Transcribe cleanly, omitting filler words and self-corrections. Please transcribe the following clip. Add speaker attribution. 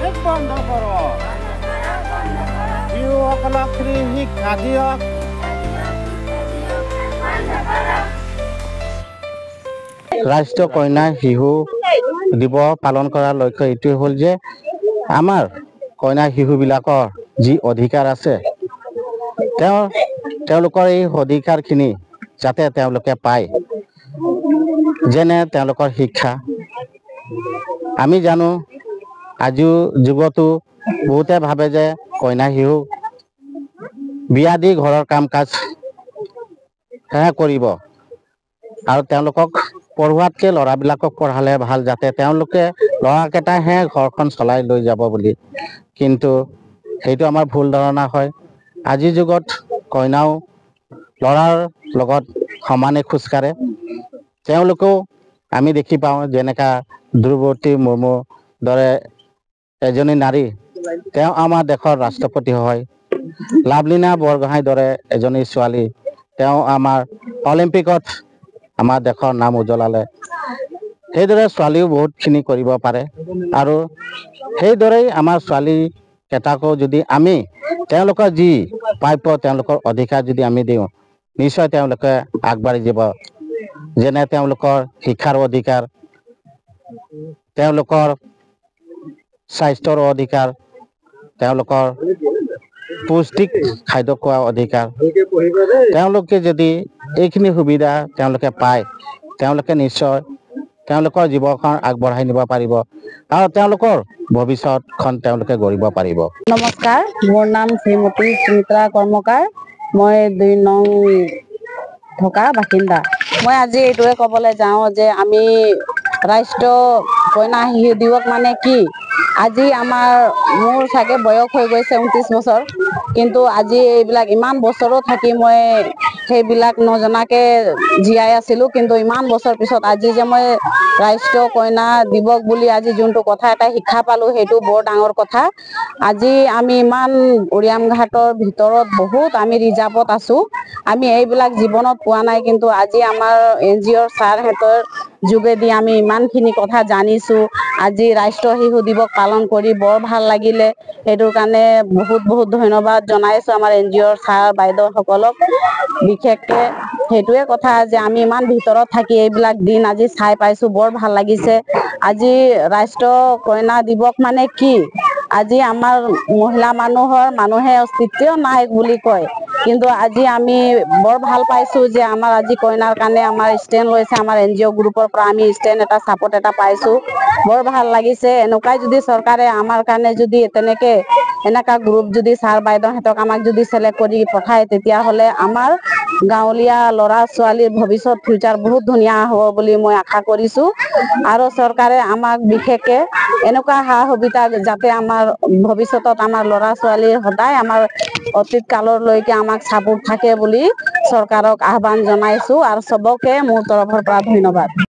Speaker 1: বন্ধ কৰক শিশুসকলক ফ্ৰী শিক্ষা দিয়ক ৰাষ্ট্ৰীয় কন্যা শিশু দিৱস পালন কৰাৰ লক্ষ্য এইটোৱে হ'ল যে আমাৰ কন্যা শিশুবিলাকৰ যি অধিকাৰ আছে তেওঁলোকৰ এই অধিকাৰখিনি যাতে তেওঁলোকে পায় যেনে তেওঁলোকৰ শিক্ষা আমি জানো আজিৰ যুগতো বহুতে ভাবে যে কন্যা শিশু বিয়া দি ঘৰৰ কাম কাজ কৰিব আৰু তেওঁলোকক পঢ়োৱাতকৈ ল'ৰাবিলাকক পঢ়ালে ভাল যাতে তেওঁলোকে ল'ৰাকেইটাহে ঘৰখন চলাই লৈ যাব বুলি কিন্তু সেইটো আমাৰ ভুল ধাৰণা হয় আজিৰ যুগত কইনাও ল'ৰাৰ লগত সমানে খোজকাঢ়ে তেওঁলোকেও আমি দেখি পাওঁ যেনেকা দ্ৰৌপদী মুৰ্মুৰ দৰে এজনী নাৰী তেওঁ আমাৰ দেশৰ ৰাষ্ট্ৰপতি হয় লাভলীনা বৰগোহাঁইৰ দৰে এজনী ছোৱালী তেওঁ আমাৰ অলিম্পিকত আমাৰ দেশৰ নাম উজ্বলালে সেইদৰে ছোৱালীও বহুতখিনি কৰিব পাৰে আৰু সেইদৰেই আমাৰ ছোৱালীকেইটাকো যদি আমি তেওঁলোকৰ যি প্ৰাপ্য তেওঁলোকৰ অধিকাৰ যদি আমি দিওঁ নিশ্চয় তেওঁলোকে আগবাঢ়ি যাব যেনে তেওঁলোকৰ শিক্ষাৰ অধিকাৰ তেওঁলোকৰ স্বাস্থ্যৰ অধিকাৰ তেওঁলোকৰ পুষ্টিক খাদ্য খোৱাৰ অধিকাৰ তেওঁলোকে যদি এইখিনি সুবিধা তেওঁলোকে পায় তেওঁলোকে নিশ্চয় তেওঁলোকৰ জীৱনখন আগবঢ়াই নিব পাৰিব আৰু তেওঁলোকৰ ভৱিষ্যতখন তেওঁলোকে গঢ়িব পাৰিব
Speaker 2: নমস্কাৰ মোৰ নাম শ্ৰীমতী সুমিত্ৰা কৰ্মকাৰ মই ২ নং থকা বাসিন্দা মই আজি এইটোৱে ক'বলৈ যাওঁ যে আমি ৰাষ্ট্ৰীয় কন্যা শিশু দিৱস মানে কি আজি মোৰ চাগে বয়স হৈ গৈছে ২৯ বছৰ কিন্তু আজি এইবিলাক ইমান বছৰো থাকি মই সেইবিলাক নজনাকে জীয়াই আছিলোঁ কিন্তু ইমান বছৰ পিছত আজি যে মই ৰাষ্ট্ৰীয় কন্যা দিৱস বুলি আজি যোনটো কথা এটা শিক্ষা পালোঁ সেইটো বৰ ডাঙৰ কথা আজি আমি ইমান উৰিয়াম ঘাটৰ ভিতৰত বহুত আমি ৰিজাৰ্ভত আছোঁ আমি এইবিলাক জীৱনত পোৱা নাই কিন্তু আজি আমাৰ NGOৰ ছাৰহঁতৰ যোগেদি আমি ইমানখিনি কথা জানিছোঁ আজি ৰাষ্ট্ৰীয় শিশু দিৱস পালন কৰি বৰ ভাল লাগিলে সেইটোৰ কাৰণে বহুত বহুত ধন্যবাদ জনাইছোঁ আমাৰ NGOৰ ছাৰ বাইদেউসকলক বিশেষকৈ সেইটোৱে কথা যে আমি ইমান ভিতৰত থাকি এইবিলাক দিন আজি চাই পাইছোঁ বৰ ভাল লাগিছে আজি ৰাষ্ট্ৰীয় কন্যা দিৱস মানে কি আজি আমাৰ মহিলা মানুহে অস্তিত্ব নাই বুলি কয় কিন্তু আজি আমি বৰ ভাল পাইছোঁ যে আমাৰ আজি কন্যাৰ কাৰণে আমাৰ ষ্টেণ্ড লৈছে আমাৰ NGO গ্ৰুপৰ পৰা আমি ষ্টেণ্ড এটা ছাপোৰ্ট এটা পাইছোঁ বৰ ভাল লাগিছে এনেকুৱাই যদি চৰকাৰে আমাৰ কাৰণে যদি এনেকুৱা গ্ৰুপ যদি ছাৰ বাইদেউহঁতক আমাক যদি চিলেক্ট কৰি পঠায় তেতিয়াহ'লে আমাৰ গাঁৱলীয়া ল'ৰা ছোৱালীৰ ভৱিষ্যত ফিউচাৰ বহুত ধুনীয়া হ'ব বুলি মই আশা কৰিছোঁ আৰু চৰকাৰে আমাক বিশেষকৈ এনেকুৱা সা সুবিধা যাতে আমাৰ ভৱিষ্যতত আমাৰ ল'ৰা ছোৱালী সদায় আমাৰ অতীত কাললৈকে আমাক ছাপোৰ্ট থাকে বুলি চৰকাৰক আহ্বান জনাইছোঁ আৰু চবকে মোৰ তৰফৰ পৰা ধন্যবাদ